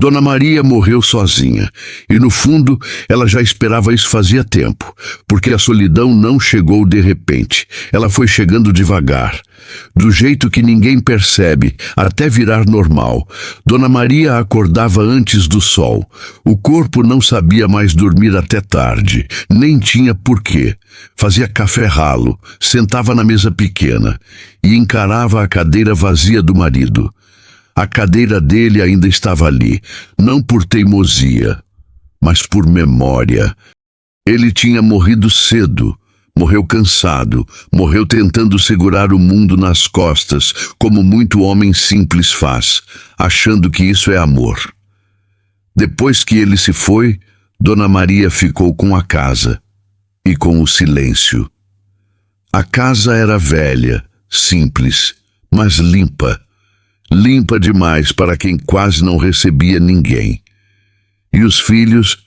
Dona Maria morreu sozinha, e no fundo ela já esperava isso fazia tempo, porque a solidão não chegou de repente, ela foi chegando devagar, do jeito que ninguém percebe, até virar normal. Dona Maria acordava antes do sol, o corpo não sabia mais dormir até tarde, nem tinha porquê. Fazia café ralo, sentava na mesa pequena e encarava a cadeira vazia do marido. A cadeira dele ainda estava ali, não por teimosia, mas por memória. Ele tinha morrido cedo, morreu cansado, morreu tentando segurar o mundo nas costas, como muito homem simples faz, achando que isso é amor. Depois que ele se foi, Dona Maria ficou com a casa e com o silêncio. A casa era velha, simples, mas limpa. Limpa demais para quem quase não recebia ninguém. E os filhos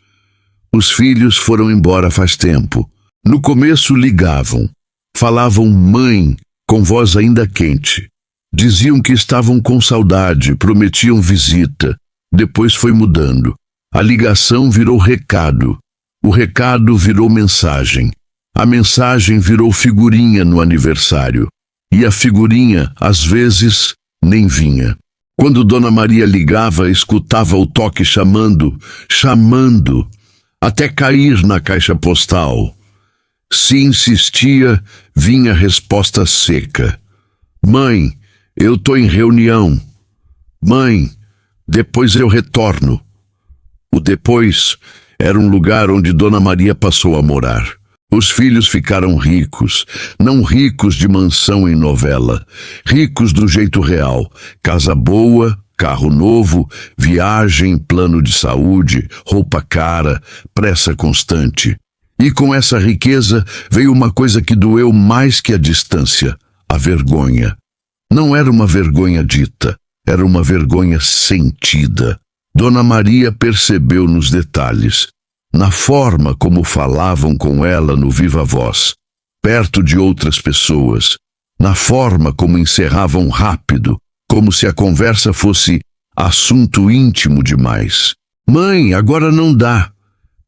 foram embora faz tempo. No começo ligavam, falavam mãe, com voz ainda quente. Diziam que estavam com saudade, prometiam visita. Depois foi mudando. A ligação virou recado. O recado virou mensagem. A mensagem virou figurinha no aniversário. E a figurinha, às vezes, nem vinha. Quando Dona Maria ligava, escutava o toque chamando, até cair na caixa postal. Se insistia, vinha resposta seca. Mãe, eu tô em reunião. Mãe, depois eu retorno. O depois era um lugar onde Dona Maria passou a morar. Os filhos ficaram ricos, não ricos de mansão em novela, ricos do jeito real, casa boa, carro novo, viagem, plano de saúde, roupa cara, pressa constante. E com essa riqueza veio uma coisa que doeu mais que a distância, a vergonha. Não era uma vergonha dita, era uma vergonha sentida. Dona Maria percebeu nos detalhes. Na forma como falavam com ela no viva voz, perto de outras pessoas, na forma como encerravam rápido, como se a conversa fosse assunto íntimo demais. Mãe, agora não dá.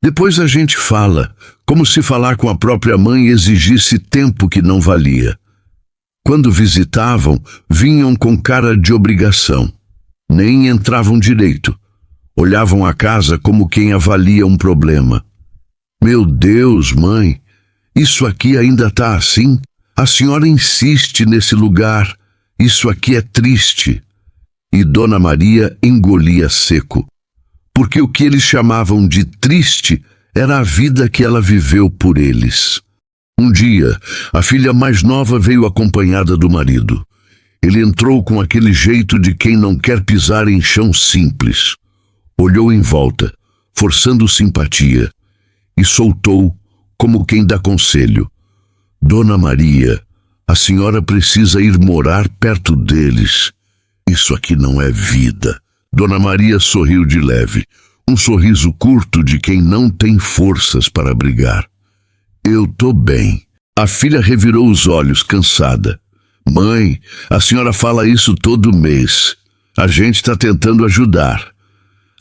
Depois a gente fala, como se falar com a própria mãe exigisse tempo que não valia. Quando visitavam, vinham com cara de obrigação. Nem entravam direito. Olhavam a casa como quem avalia um problema. Meu Deus, mãe, isso aqui ainda tá assim? A senhora insiste nesse lugar. Isso aqui é triste. E Dona Maria engolia seco. Porque o que eles chamavam de triste era a vida que ela viveu por eles. Um dia, a filha mais nova veio acompanhada do marido. Ele entrou com aquele jeito de quem não quer pisar em chão simples. Olhou em volta, forçando simpatia, e soltou como quem dá conselho. Dona Maria, a senhora precisa ir morar perto deles. Isso aqui não é vida. Dona Maria sorriu de leve, um sorriso curto de quem não tem forças para brigar. Eu tô bem. A filha revirou os olhos, cansada. Mãe, a senhora fala isso todo mês. A gente está tentando ajudar.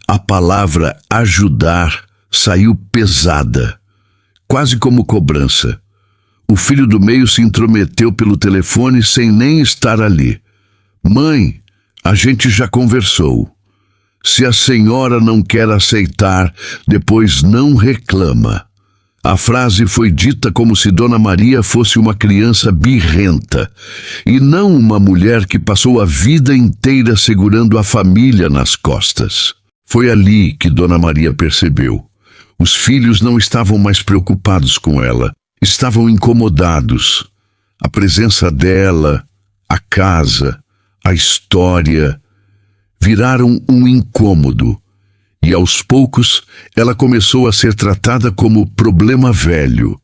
A palavra ajudar saiu pesada, quase como cobrança. O filho do meio se intrometeu pelo telefone sem nem estar ali. Mãe, a gente já conversou. Se a senhora não quer aceitar, depois não reclama. A frase foi dita como se Dona Maria fosse uma criança birrenta, e não uma mulher que passou a vida inteira segurando a família nas costas. Foi ali que Dona Maria percebeu. Os filhos não estavam mais preocupados com ela, estavam incomodados. A presença dela, a casa, a história, viraram um incômodo. E aos poucos, ela começou a ser tratada como problema velho.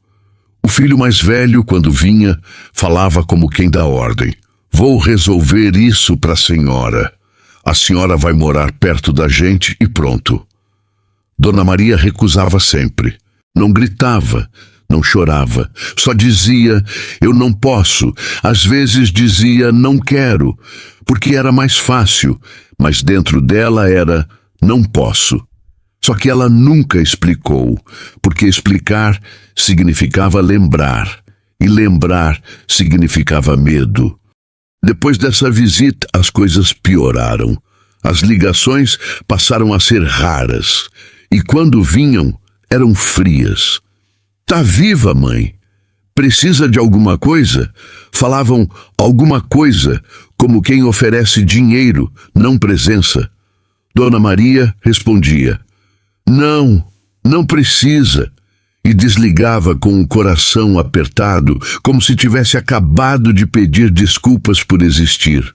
O filho mais velho, quando vinha, falava como quem dá ordem. Vou resolver isso para a senhora. A senhora vai morar perto da gente e pronto. Dona Maria recusava sempre. Não gritava, não chorava. Só dizia, eu não posso. Às vezes dizia, não quero, porque era mais fácil. Mas dentro dela era, Não posso. Só que ela nunca explicou, porque explicar significava lembrar, e lembrar significava medo. Depois dessa visita, as coisas pioraram. As ligações passaram a ser raras, e quando vinham, eram frias. Tá viva, mãe? Precisa de alguma coisa? Falavam alguma coisa, como quem oferece dinheiro, não presença. Dona Maria respondia: não, não precisa. E desligava com o coração apertado, como se tivesse acabado de pedir desculpas por existir.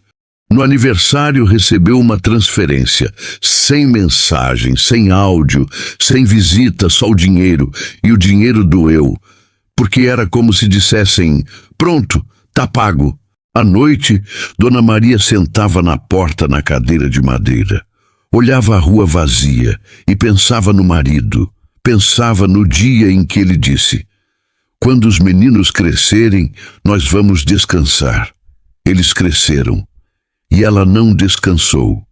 No aniversário recebeu uma transferência, sem mensagem, sem áudio, sem visita, só o dinheiro. E o dinheiro doeu, porque era como se dissessem: pronto, tá pago. À noite, Dona Maria sentava na porta na cadeira de madeira. Olhava a rua vazia e pensava no marido. Pensava no dia em que ele disse: quando os meninos crescerem, nós vamos descansar. Eles cresceram. E ela não descansou.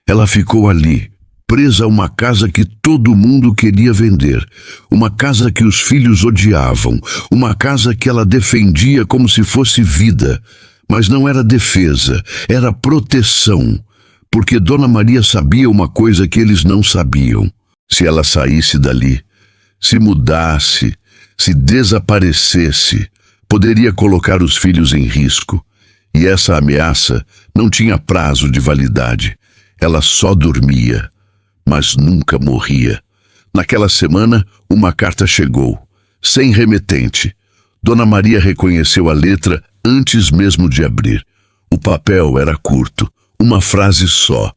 Ela ficou ali, presa a uma casa que todo mundo queria vender. Uma casa que os filhos odiavam. Uma casa que ela defendia como se fosse vida. Mas não era defesa, era proteção. Porque Dona Maria sabia uma coisa que eles não sabiam. Se ela saísse dali, se mudasse, se desaparecesse, poderia colocar os filhos em risco. E essa ameaça não tinha prazo de validade. Ela só dormia, mas nunca morria. Naquela semana, uma carta chegou, sem remetente. Dona Maria reconheceu a letra antes mesmo de abrir. O papel era curto, uma frase só: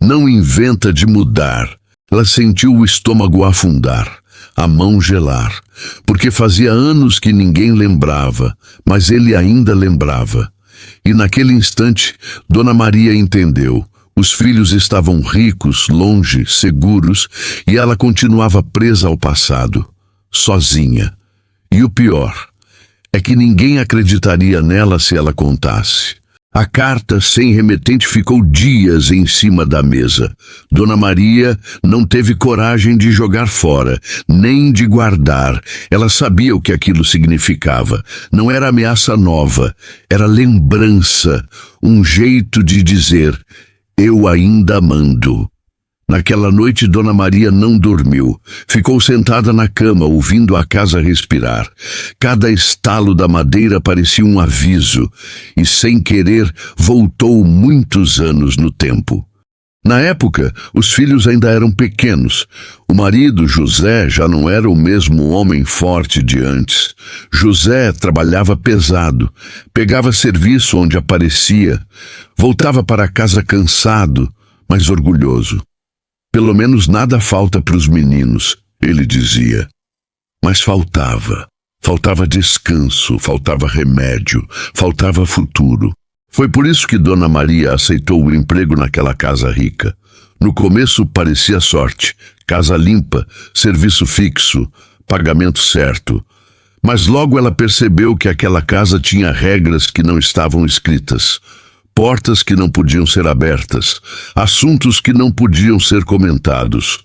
não inventa de mudar. Ela sentiu o estômago afundar, a mão gelar, porque fazia anos que ninguém lembrava, mas ele ainda lembrava. E naquele instante, Dona Maria entendeu. Os filhos estavam ricos, longe, seguros, e ela continuava presa ao passado, sozinha. E o pior é que ninguém acreditaria nela se ela contasse. A carta sem remetente ficou dias em cima da mesa. Dona Maria não teve coragem de jogar fora, nem de guardar. Ela sabia o que aquilo significava. Não era ameaça nova, era lembrança, um jeito de dizer: eu ainda mando. Naquela noite, Dona Maria não dormiu. Ficou sentada na cama, ouvindo a casa respirar. Cada estalo da madeira parecia um aviso, e sem querer voltou muitos anos no tempo. Na época, os filhos ainda eram pequenos. O marido, José, já não era o mesmo homem forte de antes. José trabalhava pesado, pegava serviço onde aparecia, voltava para casa cansado, mas orgulhoso. Pelo menos nada falta para os meninos, ele dizia. Mas faltava. Faltava descanso, faltava remédio, faltava futuro. Foi por isso que Dona Maria aceitou o emprego naquela casa rica. No começo parecia sorte, casa limpa, serviço fixo, pagamento certo. Mas logo ela percebeu que aquela casa tinha regras que não estavam escritas. Portas que não podiam ser abertas, assuntos que não podiam ser comentados,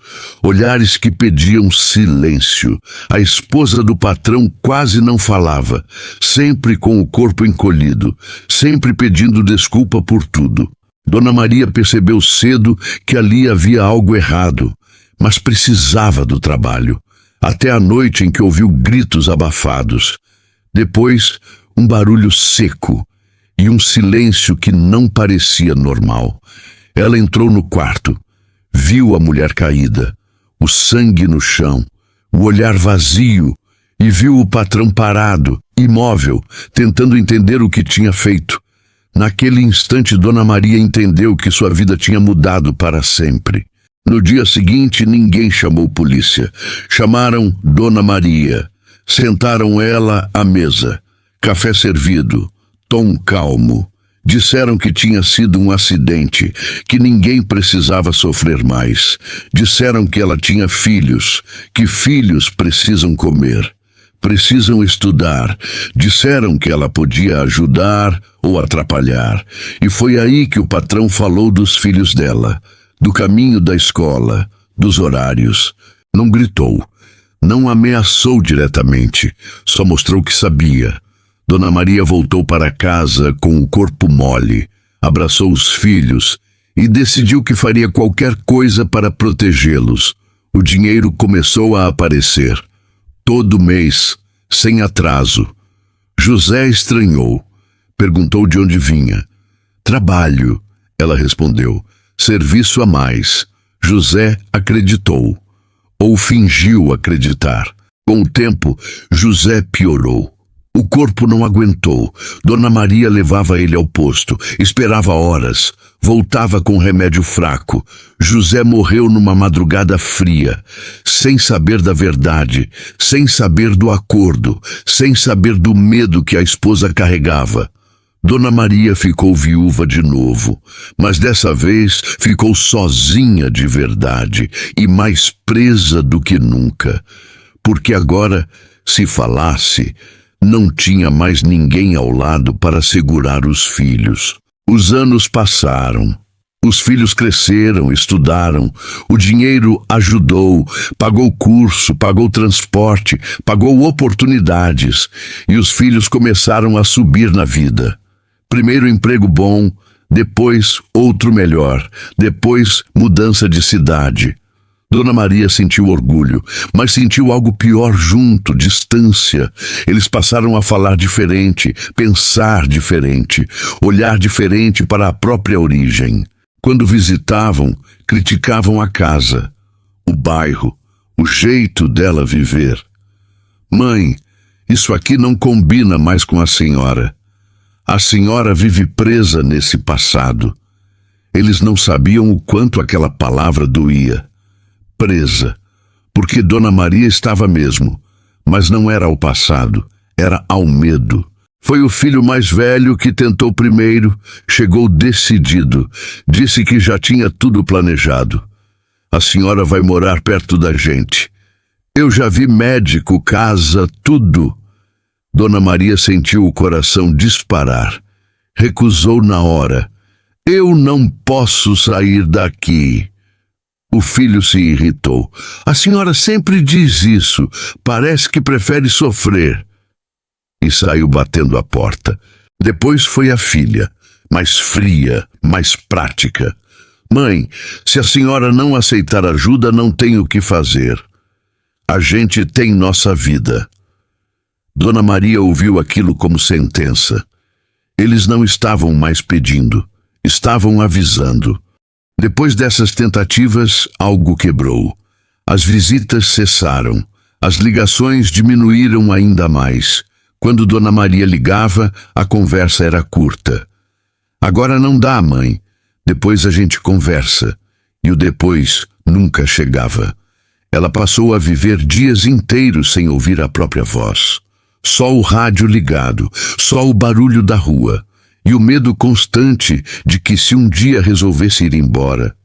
olhares que pediam silêncio. A esposa do patrão quase não falava, sempre com o corpo encolhido, sempre pedindo desculpa por tudo. Dona Maria percebeu cedo que ali havia algo errado, mas precisava do trabalho, até a noite em que ouviu gritos abafados. Depois, um barulho seco, e um silêncio que não parecia normal. Ela entrou no quarto, viu a mulher caída, o sangue no chão, o olhar vazio, e viu o patrão parado, imóvel, tentando entender o que tinha feito. Naquele instante, Dona Maria entendeu que sua vida tinha mudado para sempre. No dia seguinte, ninguém chamou polícia. Chamaram Dona Maria. Sentaram ela à mesa. Café servido. Tom calmo. Disseram que tinha sido um acidente, que ninguém precisava sofrer mais. Disseram que ela tinha filhos, que filhos precisam comer, precisam estudar. Disseram que ela podia ajudar ou atrapalhar. E foi aí que o patrão falou dos filhos dela. do caminho da escola, dos horários. Não gritou, não ameaçou diretamente, só mostrou que sabia. Dona Maria voltou para casa com o corpo mole, abraçou os filhos e decidiu que faria qualquer coisa para protegê-los. O dinheiro começou a aparecer, todo mês, sem atraso. José estranhou, perguntou de onde vinha. Trabalho, ela respondeu. Serviço a mais. José acreditou, ou fingiu acreditar. Com o tempo, José piorou. O corpo não aguentou. Dona Maria levava ele ao posto, esperava horas, voltava com remédio fraco. José morreu numa madrugada fria, sem saber da verdade, sem saber do acordo, sem saber do medo que a esposa carregava. Dona Maria ficou viúva de novo, mas dessa vez ficou sozinha de verdade e mais presa do que nunca, porque agora, se falasse, não tinha mais ninguém ao lado para segurar os filhos. Os anos passaram. Os filhos cresceram, estudaram. O dinheiro ajudou, pagou curso, pagou transporte, pagou oportunidades. E os filhos começaram a subir na vida. Primeiro emprego bom, depois outro melhor, depois mudança de cidade. Dona Maria sentiu orgulho, mas sentiu algo pior junto, distância. Eles passaram a falar diferente, pensar diferente, olhar diferente para a própria origem. Quando visitavam, criticavam a casa, o bairro, o jeito dela viver. Mãe, isso aqui não combina mais com a senhora. A senhora vive presa nesse passado. Eles não sabiam o quanto aquela palavra doía. Presa, porque Dona Maria estava mesmo, mas não era ao passado, era ao medo. Foi o filho mais velho que tentou primeiro, chegou decidido, disse que já tinha tudo planejado. A senhora vai morar perto da gente. Eu já vi médico, casa, tudo. Dona Maria sentiu o coração disparar. Recusou na hora. Eu não posso sair daqui. O filho se irritou. A senhora sempre diz isso. Parece que prefere sofrer. E saiu batendo a porta. Depois foi a filha, mais fria, mais prática. Mãe, se a senhora não aceitar ajuda, não tem o que fazer. A gente tem nossa vida. Dona Maria ouviu aquilo como sentença. Eles não estavam mais pedindo, estavam avisando. Depois dessas tentativas, algo quebrou. As visitas cessaram. As ligações diminuíram ainda mais. Quando Dona Maria ligava, a conversa era curta. Agora não dá, mãe. Depois a gente conversa. E o depois nunca chegava. Ela passou a viver dias inteiros sem ouvir a própria voz. Só o rádio ligado, só o barulho da rua. E o medo constante de que se um dia resolvesse ir embora,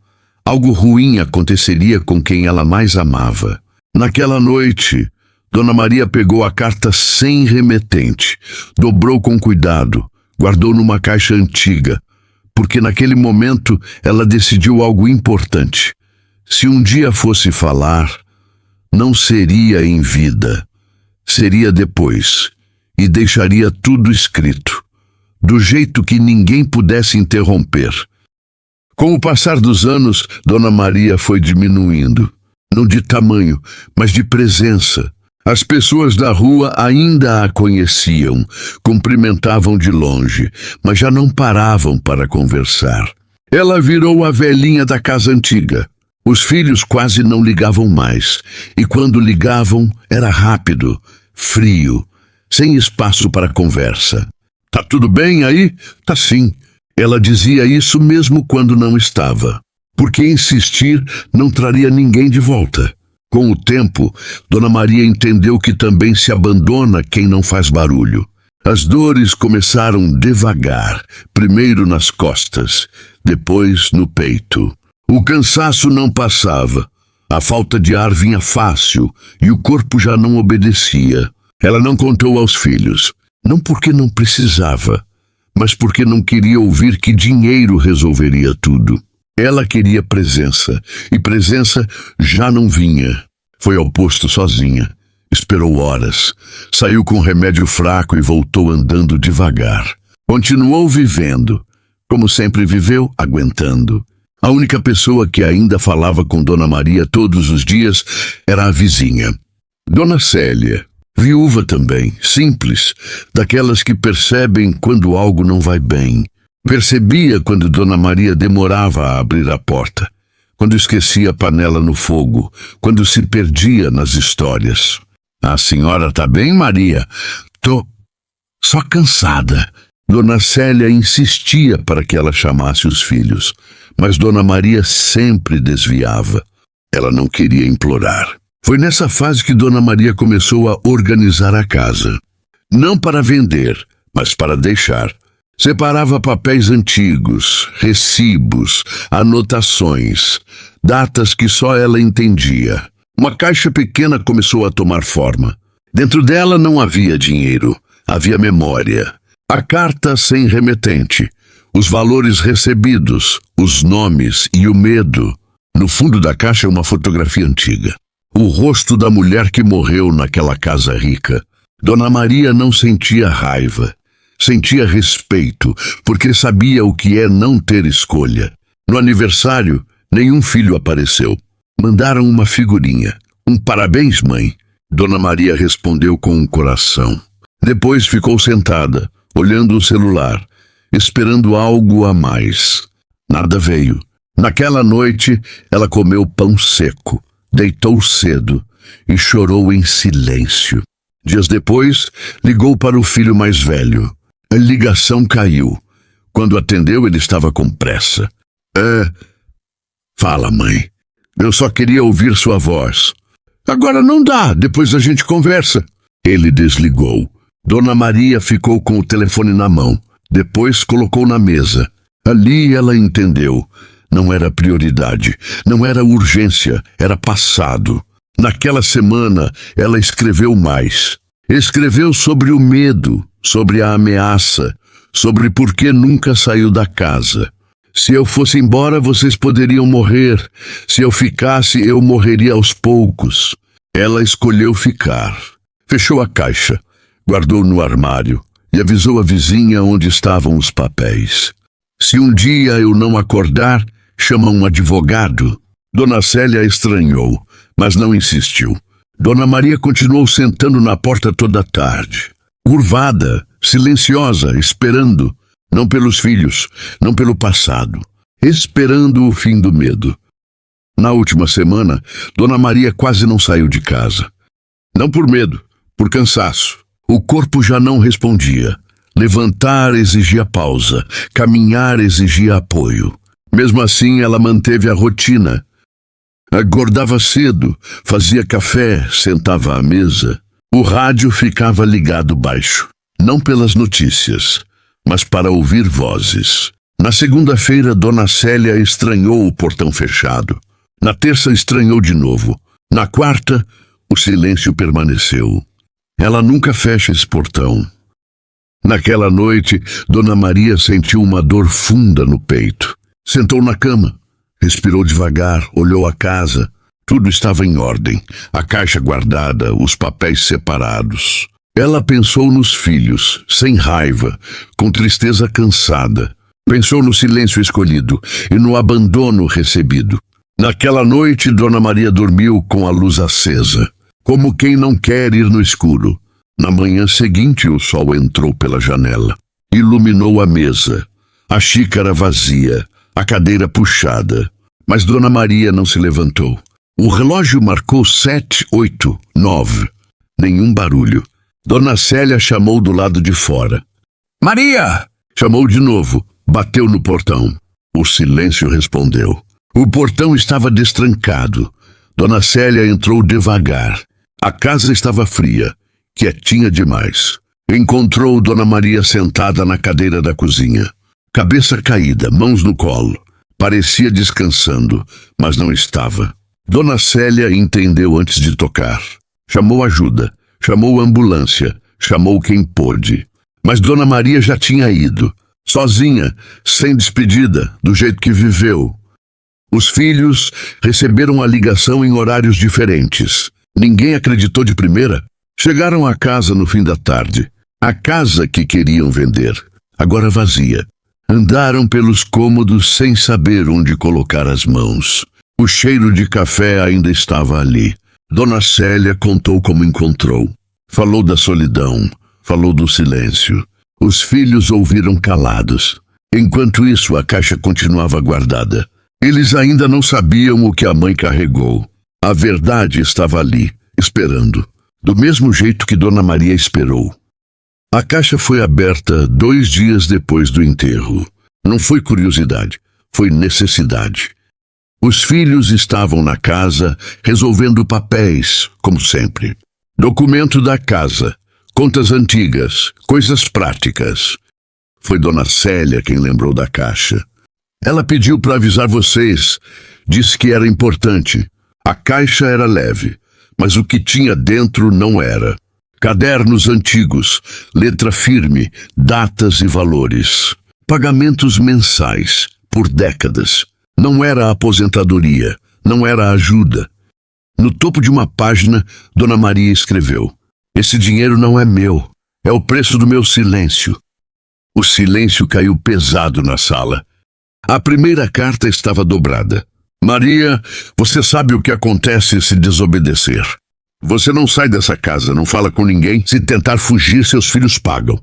algo ruim aconteceria com quem ela mais amava. Naquela noite, Dona Maria pegou a carta sem remetente, dobrou com cuidado, guardou numa caixa antiga, porque naquele momento ela decidiu algo importante. Se um dia fosse falar, não seria em vida, seria depois, e deixaria tudo escrito, do jeito que ninguém pudesse interromper. Com o passar dos anos, Dona Maria foi diminuindo, não de tamanho, mas de presença. As pessoas da rua ainda a conheciam, cumprimentavam de longe, mas já não paravam para conversar. Ela virou a velhinha da casa antiga. Os filhos quase não ligavam mais, e quando ligavam, era rápido, frio, sem espaço para conversa. Tá tudo bem aí? Tá sim. Ela dizia isso mesmo quando não estava, porque insistir não traria ninguém de volta. Com o tempo, Dona Maria entendeu que também se abandona quem não faz barulho. As dores começaram devagar, primeiro nas costas, depois no peito. O cansaço não passava, a falta de ar vinha fácil e o corpo já não obedecia. Ela não contou aos filhos, não porque não precisava, mas porque não queria ouvir que dinheiro resolveria tudo. Ela queria presença, e presença já não vinha. Foi ao posto sozinha. Esperou horas. Saiu com remédio fraco e voltou andando devagar. Continuou vivendo, como sempre viveu, aguentando. A única pessoa que ainda falava com Dona Maria todos os dias era a vizinha. Dona Célia, viúva também, simples, daquelas que percebem quando algo não vai bem. Percebia quando Dona Maria demorava a abrir a porta, quando esquecia a panela no fogo, quando se perdia nas histórias. A senhora tá bem, Maria? Tô só cansada. Dona Célia insistia para que ela chamasse os filhos, mas Dona Maria sempre desviava. Ela não queria implorar. Foi nessa fase que Dona Maria começou a organizar a casa. Não para vender, mas para deixar. Separava papéis antigos, recibos, anotações, datas que só ela entendia. Uma caixa pequena começou a tomar forma. Dentro dela não havia dinheiro, havia memória. A carta sem remetente, os valores recebidos, os nomes e o medo. No fundo da caixa uma fotografia antiga. O rosto da mulher que morreu naquela casa rica. Dona Maria não sentia raiva. Sentia respeito, porque sabia o que é não ter escolha. No aniversário, nenhum filho apareceu. Mandaram uma figurinha. Um parabéns, mãe. Dona Maria respondeu com um coração. Depois ficou sentada, olhando o celular, esperando algo a mais. Nada veio. Naquela noite, ela comeu pão seco, deitou cedo e chorou em silêncio. Dias depois, ligou para o filho mais velho. A ligação caiu. Quando atendeu, ele estava com pressa. Fala, mãe. Eu só queria ouvir sua voz. Agora não dá, depois a gente conversa. Ele desligou. Dona Maria ficou com o telefone na mão. Depois colocou na mesa. Ali ela entendeu. Não era prioridade, não era urgência, era passado. Naquela semana, ela escreveu mais. Escreveu sobre o medo, sobre a ameaça, sobre por que nunca saiu da casa. Se eu fosse embora, vocês poderiam morrer. Se eu ficasse, eu morreria aos poucos. Ela escolheu ficar. Fechou a caixa, guardou no armário e avisou a vizinha onde estavam os papéis. Se um dia eu não acordar, chama um advogado. Dona Célia estranhou, mas não insistiu. Dona Maria continuou sentando na porta toda a tarde. Curvada, silenciosa, esperando. Não pelos filhos, não pelo passado. Esperando o fim do medo. Na última semana, Dona Maria quase não saiu de casa. Não por medo, por cansaço. O corpo já não respondia. Levantar exigia pausa, caminhar exigia apoio. Mesmo assim, ela manteve a rotina. Acordava cedo, fazia café, sentava à mesa. O rádio ficava ligado baixo, não pelas notícias, mas para ouvir vozes. Na segunda-feira, Dona Célia estranhou o portão fechado. Na terça, estranhou de novo. Na quarta, o silêncio permaneceu. Ela nunca fecha esse portão. Naquela noite, Dona Maria sentiu uma dor funda no peito. Sentou na cama. Respirou devagar, olhou a casa. Tudo estava em ordem. A caixa guardada, os papéis separados. Ela pensou nos filhos, sem raiva, com tristeza cansada. Pensou no silêncio escolhido e no abandono recebido. Naquela noite, Dona Maria dormiu com a luz acesa, como quem não quer ir no escuro. Na manhã seguinte, o sol entrou pela janela. Iluminou a mesa, a xícara vazia, a cadeira puxada. Mas Dona Maria não se levantou. O relógio marcou 7, 8, 9. Nenhum barulho. Dona Célia chamou do lado de fora. Maria! Chamou de novo. Bateu no portão. O silêncio respondeu. O portão estava destrancado. Dona Célia entrou devagar. A casa estava fria, quietinha demais. Encontrou Dona Maria sentada na cadeira da cozinha. Cabeça caída, mãos no colo. Parecia descansando, mas não estava. Dona Célia entendeu antes de tocar. Chamou ajuda, chamou ambulância, chamou quem pôde. Mas Dona Maria já tinha ido, sozinha, sem despedida, do jeito que viveu. Os filhos receberam a ligação em horários diferentes. Ninguém acreditou de primeira. Chegaram à casa no fim da tarde. A casa que queriam vender, agora vazia. Andaram pelos cômodos sem saber onde colocar as mãos. O cheiro de café ainda estava ali. Dona Célia contou como encontrou. Falou da solidão, falou do silêncio. Os filhos ouviram calados. Enquanto isso, a caixa continuava guardada. Eles ainda não sabiam o que a mãe carregou. A verdade estava ali, esperando, do mesmo jeito que Dona Maria esperou. A caixa foi aberta 2 dias depois do enterro. Não foi curiosidade, foi necessidade. Os filhos estavam na casa, resolvendo papéis, como sempre. Documento da casa, contas antigas, coisas práticas. Foi Dona Célia quem lembrou da caixa. Ela pediu para avisar vocês, disse que era importante. A caixa era leve, mas o que tinha dentro não era. Cadernos antigos, letra firme, datas e valores. Pagamentos mensais, por décadas. Não era aposentadoria, não era ajuda. No topo de uma página, Dona Maria escreveu: "Esse dinheiro não é meu, é o preço do meu silêncio." O silêncio caiu pesado na sala. A primeira carta estava dobrada. "Maria, você sabe o que acontece se desobedecer. Você não sai dessa casa, não fala com ninguém. Se tentar fugir, seus filhos pagam."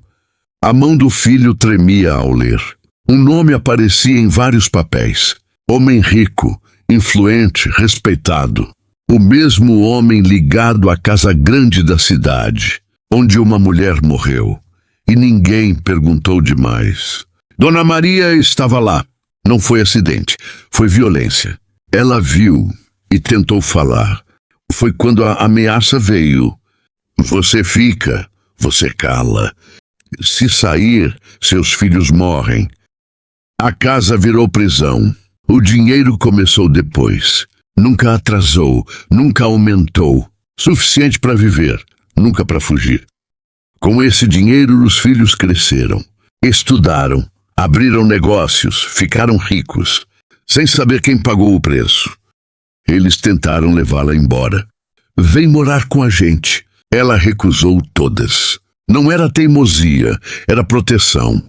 A mão do filho tremia ao ler. Um nome aparecia em vários papéis. Homem rico, influente, respeitado. O mesmo homem ligado à casa grande da cidade, onde uma mulher morreu. E ninguém perguntou demais. Dona Maria estava lá. Não foi acidente, foi violência. Ela viu e tentou falar. Foi quando a ameaça veio. "Você fica, você cala. Se sair, seus filhos morrem." A casa virou prisão. O dinheiro começou depois. Nunca atrasou, nunca aumentou. Suficiente para viver, nunca para fugir. Com esse dinheiro, os filhos cresceram. Estudaram, abriram negócios, ficaram ricos, sem saber quem pagou o preço. Eles tentaram levá-la embora. "Vem morar com a gente." Ela recusou todas. Não era teimosia, era proteção.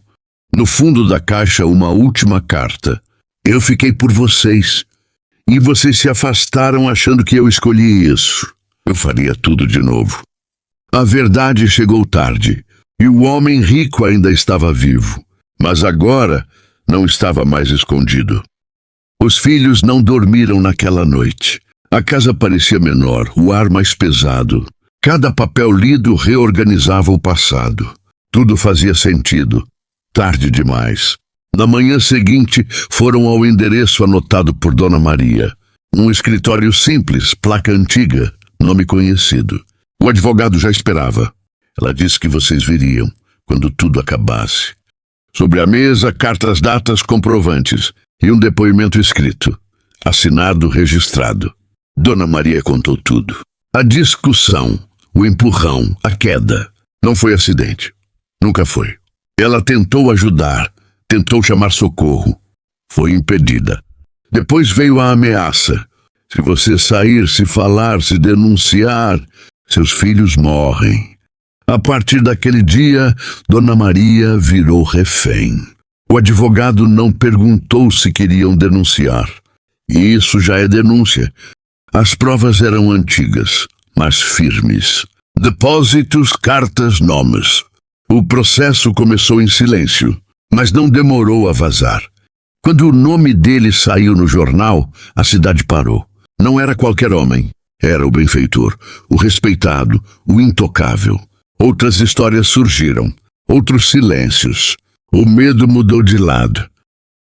No fundo da caixa, uma última carta. "Eu fiquei por vocês. E vocês se afastaram achando que eu escolhi isso. Eu faria tudo de novo." A verdade chegou tarde. E o homem rico ainda estava vivo. Mas agora não estava mais escondido. Os filhos não dormiram naquela noite. A casa parecia menor, o ar mais pesado. Cada papel lido reorganizava o passado. Tudo fazia sentido. Tarde demais. Na manhã seguinte, foram ao endereço anotado por Dona Maria. Um escritório simples, placa antiga, nome conhecido. O advogado já esperava. Ela disse que vocês viriam, quando tudo acabasse. Sobre a mesa, cartas, datas, comprovantes e um depoimento escrito. Assinado, registrado. Dona Maria contou tudo. A discussão, o empurrão, a queda. Não foi acidente. Nunca foi. Ela tentou ajudar, tentou chamar socorro. Foi impedida. Depois veio a ameaça. Se você sair, se falar, se denunciar, seus filhos morrem. A partir daquele dia, Dona Maria virou refém. O advogado não perguntou se queriam denunciar. E isso já é denúncia. As provas eram antigas, mas firmes. Depósitos, cartas, nomes. O processo começou em silêncio, mas não demorou a vazar. Quando o nome dele saiu no jornal, a cidade parou. Não era qualquer homem. Era o benfeitor, o respeitado, o intocável. Outras histórias surgiram, outros silêncios. O medo mudou de lado.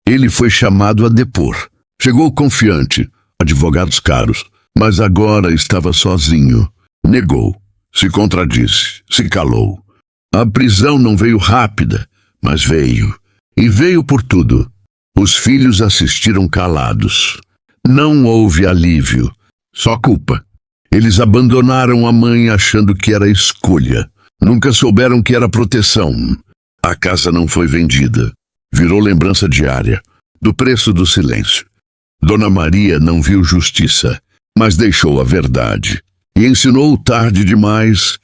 Ele foi chamado a depor. Chegou confiante, advogados caros, mas agora estava sozinho. Negou, se contradisse, se calou. A prisão não veio rápida, mas veio. E veio por tudo. Os filhos assistiram calados. Não houve alívio, só culpa. Eles abandonaram a mãe achando que era escolha. Nunca souberam que era proteção. A casa não foi vendida. Virou lembrança diária do preço do silêncio. Dona Maria não viu justiça, mas deixou a verdade. E ensinou tarde demais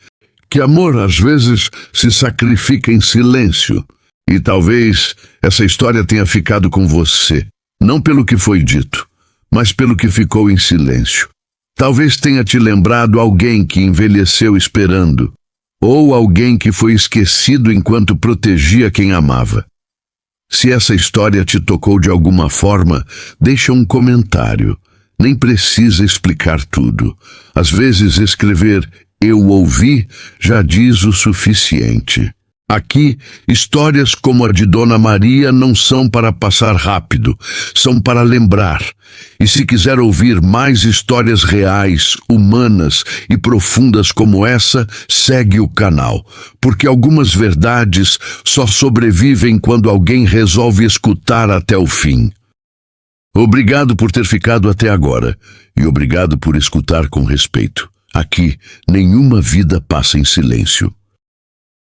que amor às vezes se sacrifica em silêncio. E talvez essa história tenha ficado com você, não pelo que foi dito, mas pelo que ficou em silêncio. Talvez tenha te lembrado alguém que envelheceu esperando, ou alguém que foi esquecido enquanto protegia quem amava. Se essa história te tocou de alguma forma, deixa um comentário. Nem precisa explicar tudo. Às vezes escrever "eu ouvi" já diz o suficiente. Aqui, histórias como a de Dona Maria não são para passar rápido, são para lembrar. E se quiser ouvir mais histórias reais, humanas e profundas como essa, segue o canal, porque algumas verdades só sobrevivem quando alguém resolve escutar até o fim. Obrigado por ter ficado até agora, e obrigado por escutar com respeito. Aqui, nenhuma vida passa em silêncio.